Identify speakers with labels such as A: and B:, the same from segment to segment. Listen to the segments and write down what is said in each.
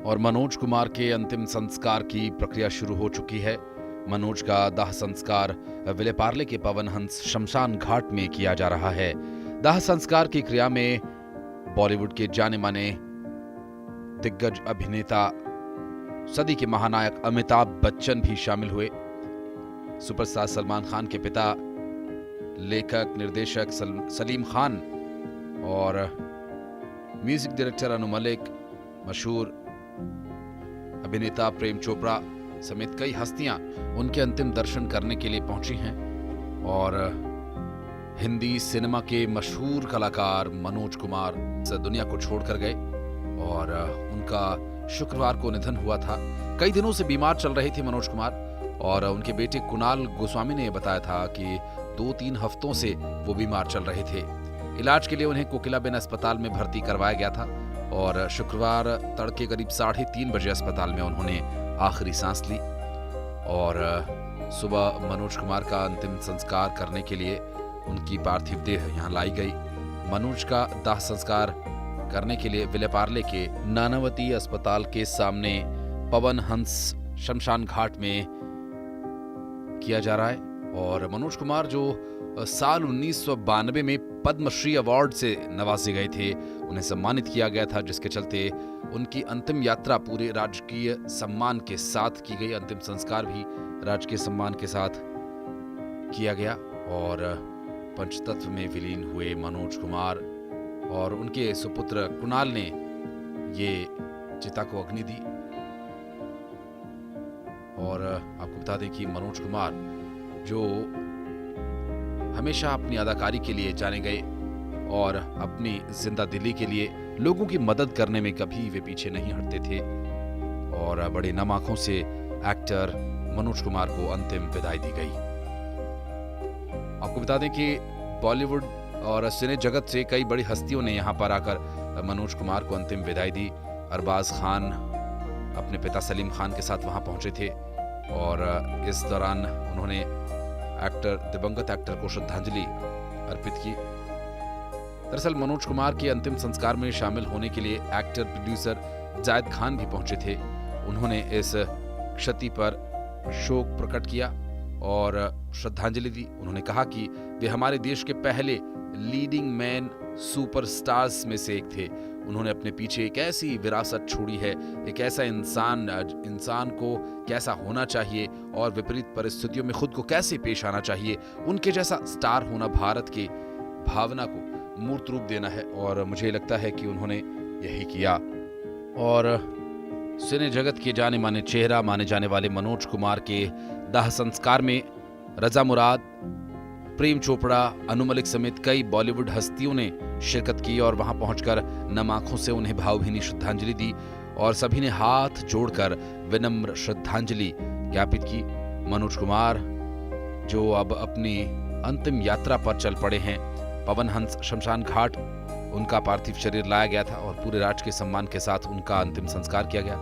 A: और मनोज कुमार के अंतिम संस्कार की प्रक्रिया शुरू हो चुकी है। मनोज का दाह संस्कार विलेपार्ले के पवन हंस शमशान घाट में किया जा रहा है। दाह संस्कार की क्रिया में बॉलीवुड के जाने माने दिग्गज अभिनेता, सदी के महानायक अमिताभ बच्चन भी शामिल हुए। सुपरस्टार सलमान खान के पिता, लेखक निर्देशक सलीम खान और म्यूजिक डायरेक्टर अनु मलिक, मशहूर अभिनेता प्रेम चोपड़ा समेत कई हस्तियां उनके अंतिम दर्शन करने के लिए पहुंची हैं। और हिंदी सिनेमा के मशहूर कलाकार मनोज कुमार दुनिया को छोड़कर गए और उनका शुक्रवार को निधन हुआ था। कई दिनों से बीमार चल रहे थे मनोज कुमार, और उनके बेटे कुणाल गोस्वामी ने बताया था कि 2-3 हफ्तों से वो बीमार चल रहे थे। इलाज के लिए उन्हें कोकिलाबेन अस्पताल में भर्ती करवाया गया था और शुक्रवार तड़के करीब 3:30 बजे अस्पताल में उन्होंने आखिरी सांस ली। और सुबह मनोज कुमार का अंतिम संस्कार करने के लिए उनकी पार्थिव देह यहाँ लाई गई। मनोज का दाह संस्कार करने के लिए विलेपार्ले के नानावती अस्पताल के सामने पवन हंस शमशान घाट में किया जा रहा है। और मनोज कुमार जो साल 1992 में पद्मश्री अवार्ड से नवाजे गए थे, उन्हें सम्मानित किया गया था, जिसके चलते उनकी अंतिम यात्रा पूरे राजकीय सम्मान के साथ की गई। अंतिम संस्कार भी राजकीय सम्मान के साथ किया गया और पंचतत्व में विलीन हुए मनोज कुमार और उनके सुपुत्र कुणाल ने ये चिता को अग्नि दी। और आपको बता दें कि मनोज कुमार जो हमेशा अपनी अदाकारी के लिए जाने गए और अपनी जिंदा दिली के लिए लोगों की मदद करने में कभी वे पीछे नहीं हटते थे, और बड़े नम आंखों से एक्टर मनोज कुमार को अंतिम विदाई दी गई। आपको बता दें कि बॉलीवुड और सिने जगत से कई बड़ी हस्तियों ने यहाँ पर आकर मनोज कुमार को अंतिम विदाई दी। अरबाज खान अपने पिता सलीम खान के साथ वहां पहुंचे थे और इस दौरान उन्होंने दिवंगत एक्टर को श्रद्धांजलि अर्पित की। दरअसल मनोज कुमार के अंतिम संस्कार में शामिल होने के लिए एक्टर प्रोड्यूसर जायद खान भी पहुंचे थे। उन्होंने इस क्षति पर शोक प्रकट किया और श्रद्धांजलि दी। उन्होंने कहा कि वे हमारे देश के पहले लीडिंग मैन सुपरस्टार्स में से एक थे। उन्होंने अपने पीछे एक ऐसी विरासत छोड़ी है, एक ऐसा इंसान को कैसा होना चाहिए और विपरीत परिस्थितियों में खुद को कैसे पेश आना चाहिए, उनके जैसा स्टार होना भारत के भावना को मूर्त रूप देना है। और मुझे लगता है कि उन्होंने यही किया। और सिने जगत के जाने माने चेहरा माने जाने वाले मनोज कुमार के दाह संस्कार में रजा मुराद, प्रेम चोपड़ा, अनु मलिक समेत कई बॉलीवुड हस्तियों ने शिरकत की और वहां पहुंचकर नम आंखों से उन्हें भावभीनी श्रद्धांजलि दी और सभी ने हाथ जोड़कर विनम्र श्रद्धांजलि ज्ञापित की। मनोज कुमार जो अब अपनी अंतिम यात्रा पर चल पड़े हैं, पवन हंस शमशान घाट उनका पार्थिव शरीर लाया गया था और पूरे राज के सम्मान के साथ उनका अंतिम संस्कार किया गया।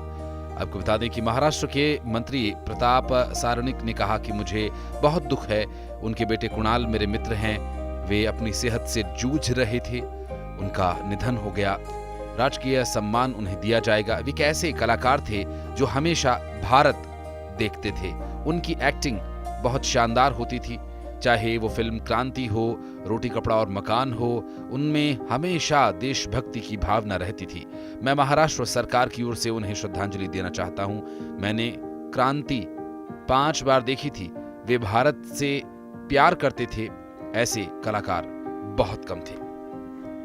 A: आपको बता दें कि महाराष्ट्र के मंत्री प्रताप सारनिक ने कहा कि मुझे बहुत दुख है, उनके बेटे कुणाल मेरे मित्र हैं, वे अपनी सेहत से जूझ रहे थे, उनका निधन हो गया, राजकीय सम्मान उन्हें दिया जाएगा। वे एक ऐसे कलाकार थे जो हमेशा भारत देखते थे। उनकी एक्टिंग बहुत शानदार होती थी, चाहे वो फिल्म क्रांति हो, रोटी कपड़ा और मकान हो, उनमें हमेशा देशभक्ति की भावना रहती थी। मैं महाराष्ट्र सरकार की ओर से उन्हें श्रद्धांजलि देना चाहता हूं। मैंने क्रांति 5 बार देखी थी। वे भारत से प्यार करते थे, ऐसे कलाकार बहुत कम थे।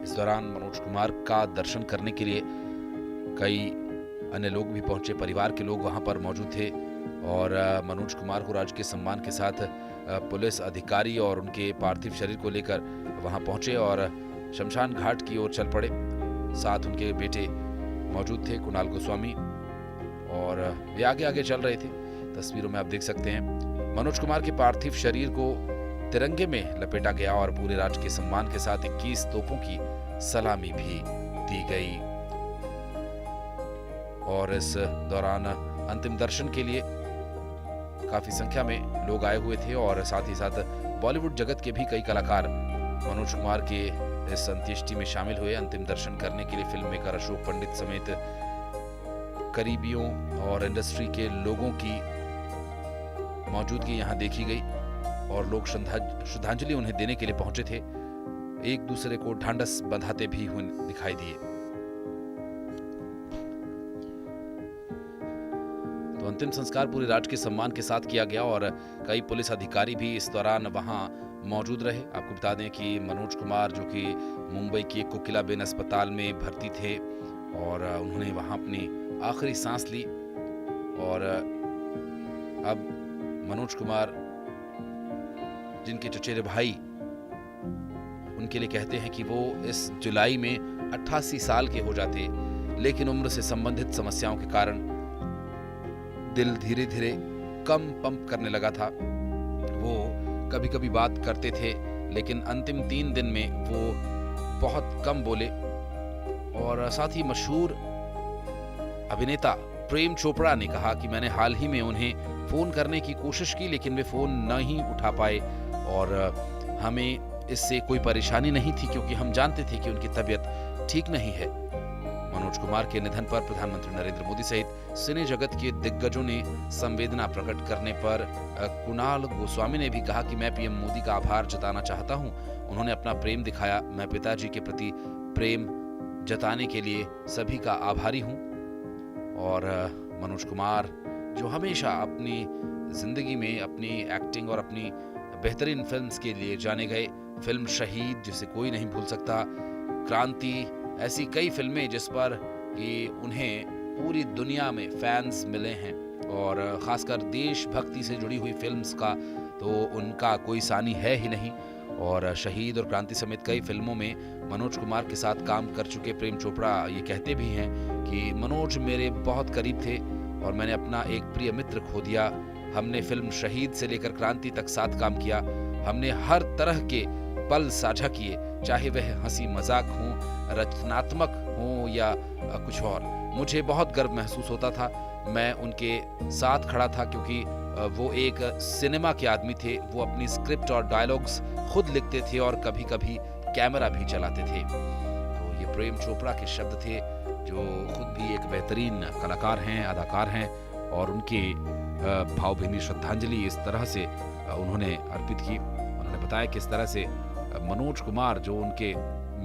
A: इस दौरान मनोज कुमार का दर्शन करने के लिए कई अन्य लोग भी पहुंचे, परिवार के लोग वहां पर मौजूद थे और मनोज कुमार को राजकीय सम्मान के साथ पुलिस अधिकारी और उनके पार्थिव शरीर को लेकर वहां पहुंचे और शमशान घाट की ओर चल पड़े। साथ उनके बेटे मौजूद थे, कुणाल गोस्वामी, और वे आगे आगे चल रहे थे। तस्वीरों में आप देख सकते हैं मनोज कुमार के पार्थिव शरीर को तिरंगे में लपेटा गया और पूरे राज के सम्मान के साथ 21 तोपों की सलामी भी दी गई। और इस दौरान अंतिम दर्शन के लिए काफी संख्या में लोग आए हुए थे और साथ ही साथ बॉलीवुड जगत के भी कई कलाकार मनोज कुमार के इस अंत्येष्टि में शामिल हुए। अंतिम दर्शन करने के लिए फिल्म मेकर अशोक पंडित समेत करीबियों और इंडस्ट्री के लोगों की मौजूदगी यहाँ देखी गई और लोग श्रद्धांजलि उन्हें देने के लिए पहुंचे थे। एक दूसरे को ढांढस बंधाते भी हुए दिखाई दिए। तो अंतिम संस्कार पूरे राजकीय सम्मान के साथ किया गया और कई पुलिस अधिकारी भी इस दौरान वहां मौजूद रहे। आपको बता दें कि मनोज कुमार जो कि मुंबई के कोकिलाबेन अस्पताल में भर्ती थे और उन्होंने वहां अपनी आखिरी सांस ली और अब मनोज कुमार जिनके चचेरे भाई उनके लिए कहते हैं कि वो इस जुलाई में 88 साल के हो जाते, लेकिन उम्र से संबंधित समस्याओं के कारण दिल धीरे धीरे कम पंप करने लगा था। वो कभी कभी बात करते थे, लेकिन अंतिम 3 दिन में वो बहुत कम बोले। और साथ ही मशहूर अभिनेता प्रेम चोपड़ा ने कहा कि मैंने हाल ही में उन्हें फोन करने की कोशिश की, लेकिन वे फोन नहीं उठा पाए और हमें इससे कोई परेशानी नहीं थी क्योंकि हम जानते थे कि उनकी तबीयत ठीक नहीं है। मनोज कुमार के निधन पर प्रधानमंत्री नरेंद्र मोदी सहित सिने जगत के दिग्गजों ने संवेदना प्रकट करने पर कुणाल गोस्वामी ने भी कहा कि मैं पीएम मोदी का आभार जताना चाहता हूं। उन्होंने अपना प्रेम दिखाया। मैं पिताजी के प्रति प्रेम जताने के लिए सभी का आभारी हूं। और मनोज कुमार जो हमेशा अपनी जिंदगी में अपनी एक्टिंग और अपनी बेहतरीन फिल्म्स के लिए जाने गए, फिल्म शहीद जिसे कोई नहीं भूल सकता, क्रांति, ऐसी कई फिल्में जिस पर कि उन्हें पूरी दुनिया में फैंस मिले हैं और खासकर देशभक्ति से जुड़ी हुई फिल्म्स का तो उनका कोई सानी है ही नहीं। और शहीद और क्रांति समेत कई फिल्मों में मनोज कुमार के साथ काम कर चुके प्रेम चोपड़ा ये कहते भी हैं कि मनोज मेरे बहुत करीब थे और मैंने अपना एक प्रिय मित्र खो दिया। हमने फिल्म शहीद से लेकर क्रांति तक साथ काम किया। हमने हर तरह के पल साझा किए, चाहे वह हंसी मजाक हो, रचनात्मक हो या कुछ और। मुझे बहुत गर्व महसूस होता था। मैं उनके साथ खड़ा था क्योंकि वो एक सिनेमा के आदमी थे। वो अपनी स्क्रिप्ट और डायलॉग्स खुद लिखते थे और कभी कभी कैमरा भी चलाते थे। तो ये प्रेम चोपड़ा के शब्द थे, जो खुद भी एक बेहतरीन कलाकार हैं, अदाकार हैं और उनके भावभीनी श्रद्धांजलि इस तरह से उन्होंने अर्पित की। उन्होंने बताया कि इस तरह से मनोज कुमार जो उनके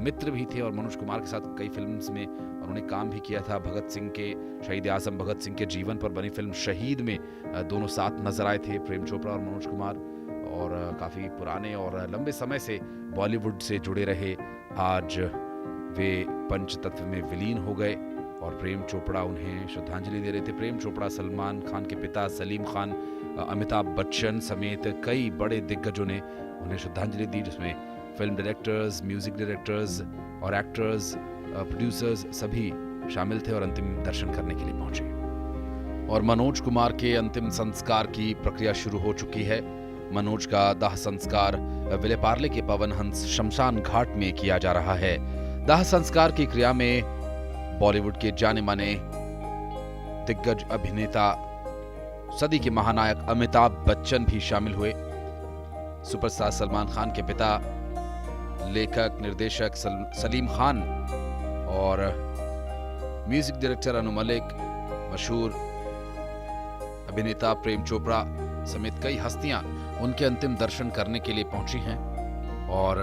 A: मित्र भी थे और मनोज कुमार के साथ कई फिल्म्स में उन्होंने काम भी किया था। भगत सिंह के, शहीद आजम भगत सिंह के जीवन पर बनी फिल्म शहीद में दोनों साथ नजर आए थे, प्रेम चोपड़ा और मनोज कुमार। और काफ़ी पुराने और लंबे समय से बॉलीवुड से जुड़े रहे। आज वे पंचतत्व में विलीन हो गए और प्रेम चोपड़ा उन्हें श्रद्धांजलि दे रहे थे। प्रेम चोपड़ा सलमान खान के पिता, सलीम खान, अमिताभ बच्चन समेत कई बड़े दिग्गजों ने उन्हें श्रद्धांजलि दी, जिसमें फिल्म डायरेक्टर्स, म्यूजिक डायरेक्टर्स और एक्टर्स, प्रोड्यूसर्स सभी शामिल थे और अंतिम दर्शन करने के लिए पहुंचे। और मनोज कुमार के अंतिम संस्कार की प्रक्रिया शुरू हो चुकी है। मनोज का दाह संस्कार विलेपार्ले के पवन हंस शमशान घाट में किया जा रहा है। दाह संस्कार की क्रिया में बॉलीवुड के जाने माने दिग्गज अभिनेता, सदी के महानायक अमिताभ बच्चन भी शामिल हुए। सुपरस्टार सलमान खान के पिता, लेखक निर्देशक सलीम खान और म्यूजिक डायरेक्टर अनु मलिक, मशहूर अभिनेता प्रेम चोपड़ा समेत कई हस्तियां उनके अंतिम दर्शन करने के लिए पहुंची हैं। और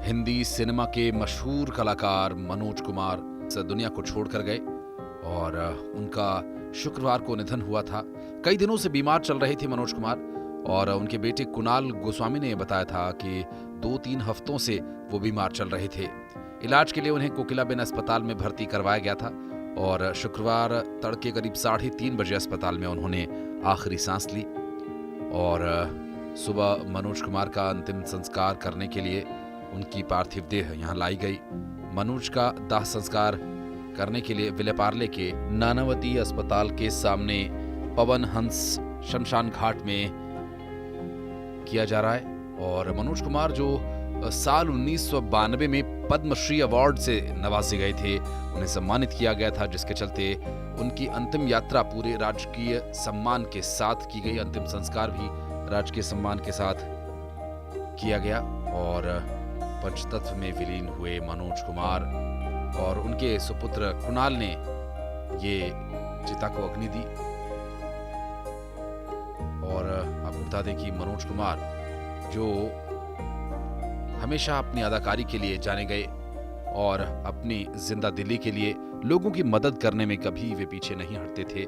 A: हिंदी सिनेमा के मशहूर कलाकार मनोज कुमार दुनिया को छोड़कर गए और उनका शुक्रवार को निधन हुआ था। कई दिनों से बीमार चल रहे थे मनोज कुमार और उनके बेटे कुणाल गोस्वामी ने बताया था कि 2-3 हफ्तों से वो बीमार चल रहे थे। इलाज के लिए उन्हें कोकिलाबेन अस्पताल में भर्ती करवाया गया था और शुक्रवार तड़के करीब 3:30 बजे अस्पताल में उन्होंने आखिरी सांस ली। और सुबह मनोज कुमार का अंतिम संस्कार करने के लिए उनकी पार्थिव देह यहाँ लाई गई। मनोज का दाह संस्कार करने के लिए विलेपार्ले के नानावती अस्पताल के सामने पवन हंस शमशान घाट में किया जा रहा है। और मनोज कुमार जो साल 1992 में पद्मश्री अवार्ड से नवाजे गए थे, उन्हें सम्मानित किया गया था, जिसके चलते उनकी अंतिम यात्रा पूरे राजकीय सम्मान के साथ की गई। अंतिम संस्कार भी राजकीय सम्मान के साथ किया गया और पंचतत्व में विलीन हुए मनोज कुमार और उनके सुपुत्र कुणाल ने ये चिता को अग्नि दी। और आपको बता दें कि मनोज कुमार जो हमेशा अपनी अदाकारी के लिए जाने गए और अपनी जिंदा दिली के लिए लोगों की मदद करने में कभी वे पीछे नहीं हटते थे,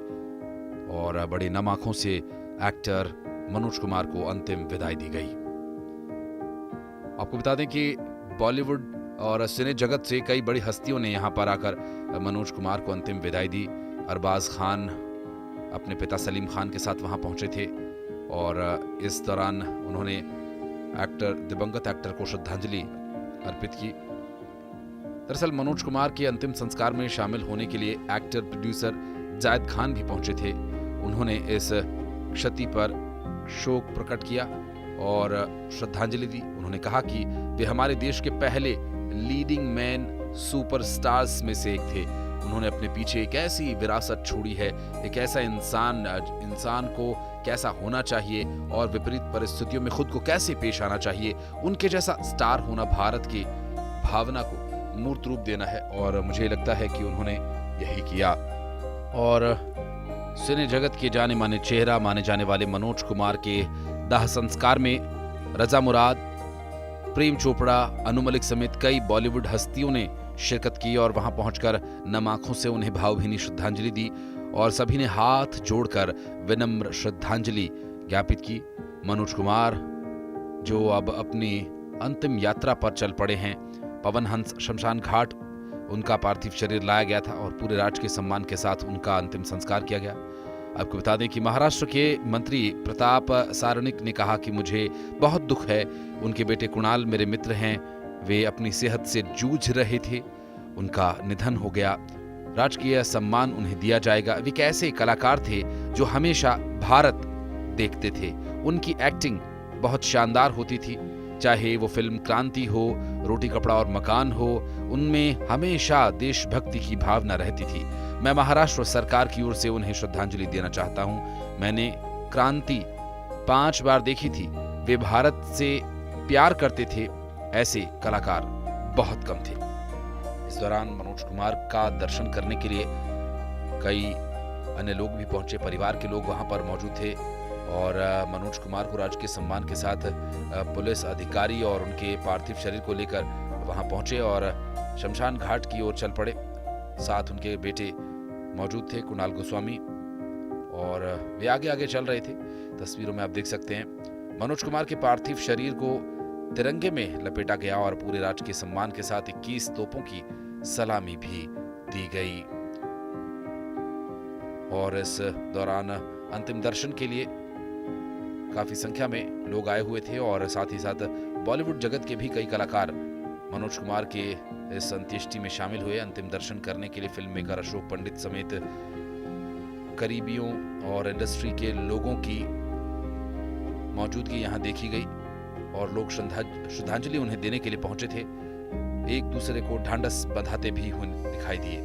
A: और बड़े नम आंखों से एक्टर मनोज कुमार को अंतिम विदाई दी गई। आपको बता दें कि बॉलीवुड और सिने जगत से कई बड़ी हस्तियों ने यहां पर आकर मनोज कुमार को अंतिम विदाई दी। अरबाज खान अपने पिता सलीम खान के साथ वहां पहुंचे थे और इस दौरान उन्होंने दिवंगत एक्टर को श्रद्धांजलि अर्पित की। दरअसल मनोज कुमार के अंतिम संस्कार में शामिल होने के लिए एक्टर प्रोड्यूसर जायद खान भी पहुंचे थे। उन्होंने इस क्षति पर शोक प्रकट किया और श्रद्धांजलि दी। उन्होंने कहा कि वे हमारे देश के पहले लीडिंग मैन सुपरस्टार्स में से एक थे। उन्होंने अपने पीछे एक ऐसी विरासत छोड़ी है, एक ऐसा इंसान को कैसा होना चाहिए और विपरीत परिस्थितियों में खुद को कैसे पेश आना चाहिए, उनके जैसा स्टार होना भारत की भावना को मूर्त रूप देना है, और मुझे लगता है कि उन्होंने यही किया। और सिने जगत के जाने माने चेहरा माने जाने वाले मनोज कुमार के दाह संस्कार में रजा मुराद, प्रेम चोपड़ा, अनु मलिक समेत कई बॉलीवुड हस्तियों ने शिरकत की और वहां पहुंचकर नम आंखों से उन्हें भावभीनी श्रद्धांजलि दी और सभी ने हाथ जोड़कर विनम्र श्रद्धांजलि ज्ञापित की। मनोज कुमार जो अब अपनी अंतिम यात्रा पर चल पड़े हैं, पवन हंस शमशान घाट उनका पार्थिव शरीर लाया गया था और पूरे राजकीय सम्मान के साथ उनका अंतिम संस्कार किया गया। आपको बता दें कि महाराष्ट्र के मंत्री प्रताप सारनिक ने कहा कि मुझे बहुत दुख है, उनके बेटे कुणाल मेरे मित्र हैं, वे अपनी सेहत से जूझ रहे थे, उनका निधन हो गया, राजकीय सम्मान उन्हें दिया जाएगा। वे कैसे कलाकार थे जो हमेशा भारत देखते थे, उनकी एक्टिंग बहुत शानदार होती थी, चाहे वो फिल्म क्रांति हो, रोटी कपड़ा और मकान हो, उनमें हमेशा देशभक्ति की भावना रहती थी। मैं महाराष्ट्र सरकार की ओर से उन्हें श्रद्धांजलि देना चाहता हूं। मैंने क्रांति 5 बार देखी थी। वे भारत से प्यार करते थे, ऐसे कलाकार बहुत कम थे। इस दौरान मनोज कुमार का दर्शन करने के लिए कई अन्य लोग भी पहुंचे, परिवार के लोग वहां पर मौजूद थे और मनोज कुमार को राजकीय सम्मान के साथ पुलिस अधिकारी और उनके पार्थिव शरीर को लेकर वहां पहुंचे और शमशान घाट की ओर चल पड़े। साथ उनके बेटे मौजूद थे, कुणाल गोस्वामी, और वे आगे आगे चल रहे थे। तस्वीरों में आप देख सकते हैं मनोज कुमार के पार्थिव शरीर को तिरंगे में लपेटा गया और पूरे राजकीय सम्मान के साथ 21 तोपों की सलामी भी दी गई। और इस दौरान अंतिम दर्शन के लिए काफी संख्या में लोग आए हुए थे और साथ ही साथ बॉलीवुड जगत के भी कई कलाकार मनोज कुमार के इस अंत्येष्टि में शामिल हुए। अंतिम दर्शन करने के लिए फिल्म मेकर अशोक पंडित समेत करीबियों और इंडस्ट्री के लोगों की मौजूदगी यहां देखी गई और लोग श्रद्धांजलि उन्हें देने के लिए पहुंचे थे। एक दूसरे को ढांढस बंधाते भी दिखाई दिए।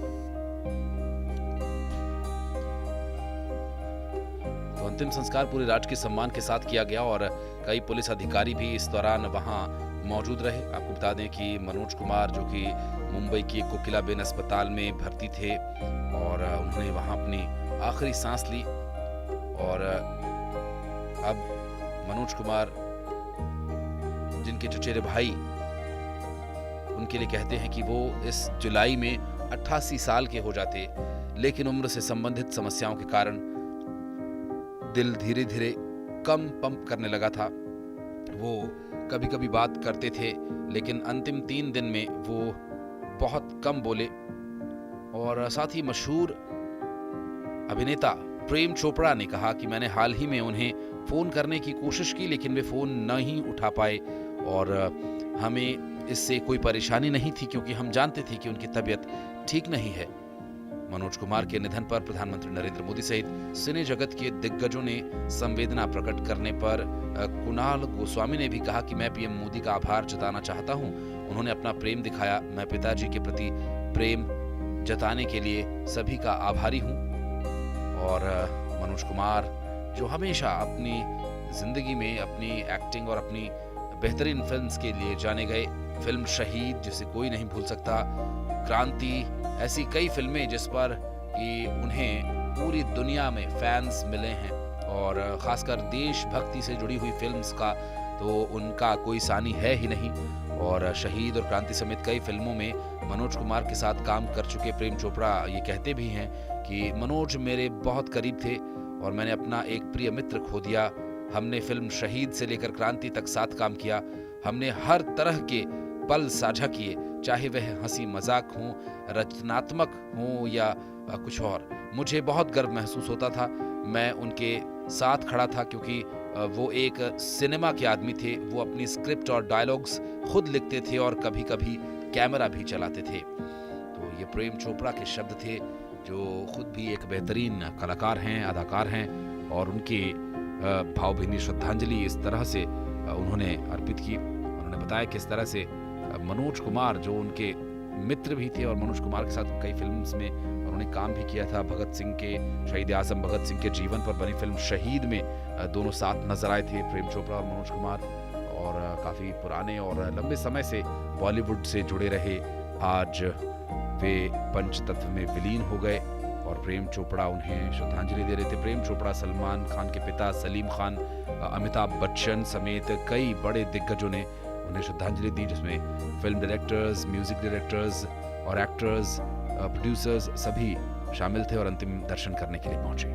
A: तो अंतिम संस्कार पूरे राजकीय सम्मान के साथ किया गया और कई पुलिस अधिकारी भी इस दौरान वहां मौजूद रहे। आपको बता दें कि मनोज कुमार जो कि मुंबई की कोकिलाबेन अस्पताल में भर्ती थे और उन्होंने वहां अपनी आखिरी सांस ली और अब मनोज कुमार जिनके चचेरे भाई उनके लिए कहते हैं कि वो इस जुलाई में 88 साल के हो जाते, लेकिन उम्र से संबंधित समस्याओं के कारण दिल धीरे धीरे कम पंप करने लगा था। वो कभी कभी बात करते थे, लेकिन अंतिम 3 दिन में वो बहुत कम बोले। और साथ ही मशहूर अभिनेता प्रेम चोपड़ा ने कहा कि मैंने हाल ही में उन्हें फोन करने की कोशिश की, लेकिन वे फोन नहीं उठा पाए और हमें इससे कोई परेशानी नहीं थी क्योंकि हम जानते थे कि उनकी तबीयत ठीक नहीं है। मनोज कुमार के निधन पर प्रधानमंत्री नरेंद्र मोदी सहित सिने जगत के दिग्गजों ने संवेदना प्रकट करने पर कुणाल गोस्वामी ने भी कहा कि मैं पीएम मोदी का आभार जताना चाहता हूं। उन्होंने अपना प्रेम दिखाया। मैं पिताजी के प्रति प्रेम जताने के लिए सभी का आभारी हूं। और मनोज कुमार जो हमेशा अपनी जिंदगी में अपनी एक्टिंग और अपनी बेहतरीन फिल्म्स के लिए जाने गए, फिल्म शहीद जिसे कोई नहीं भूल सकता, क्रांति, ऐसी कई फिल्में जिस पर कि उन्हें पूरी दुनिया में फैंस मिले हैं और ख़ासकर देशभक्ति से जुड़ी हुई फ़िल्म्स का तो उनका कोई सानी है ही नहीं। और शहीद और क्रांति समेत कई फ़िल्मों में मनोज कुमार के साथ काम कर चुके प्रेम चोपड़ा ये कहते भी हैं कि मनोज मेरे बहुत करीब थे और मैंने अपना एक प्रिय मित्र खो दिया। हमने फ़िल्म शहीद से लेकर क्रांति तक साथ काम किया। हमने हर तरह के पल साझा किए, चाहे वह हंसी मजाक हो, रचनात्मक हो या कुछ और। मुझे बहुत गर्व महसूस होता था, मैं उनके साथ खड़ा था क्योंकि वो एक सिनेमा के आदमी थे। वो अपनी स्क्रिप्ट और डायलॉग्स खुद लिखते थे और कभी कभी कैमरा भी चलाते थे। तो ये प्रेम चोपड़ा के शब्द थे, जो खुद भी एक बेहतरीन कलाकार हैं, अदाकार हैं और उनकी भावभीनी श्रद्धांजलि इस तरह से उन्होंने अर्पित की। उन्होंने बताया किस तरह से मनोज कुमार जो उनके मित्र भी थे और मनोज कुमार के साथ कई फिल्म्स में उन्होंने काम भी किया था। भगत सिंह के, शहीद आजम भगत सिंह के जीवन पर बनी फिल्म शहीद में दोनों साथ नजर आए थे, प्रेम चोपड़ा और मनोज कुमार। और काफ़ी पुराने और लंबे समय से बॉलीवुड से जुड़े रहे, आज वे पंचतत्व में विलीन हो गए और प्रेम चोपड़ा उन्हें श्रद्धांजलि दे रहे थे। प्रेम चोपड़ा सलमान खान के पिता सलीम खान, अमिताभ बच्चन समेत कई बड़े दिग्गजों ने उन्हें श्रद्धांजलि दी, जिसमें फिल्म डायरेक्टर्स, म्यूजिक डायरेक्टर्स और एक्टर्स, प्रोड्यूसर्स सभी शामिल थे और अंतिम दर्शन करने के लिए पहुंचे।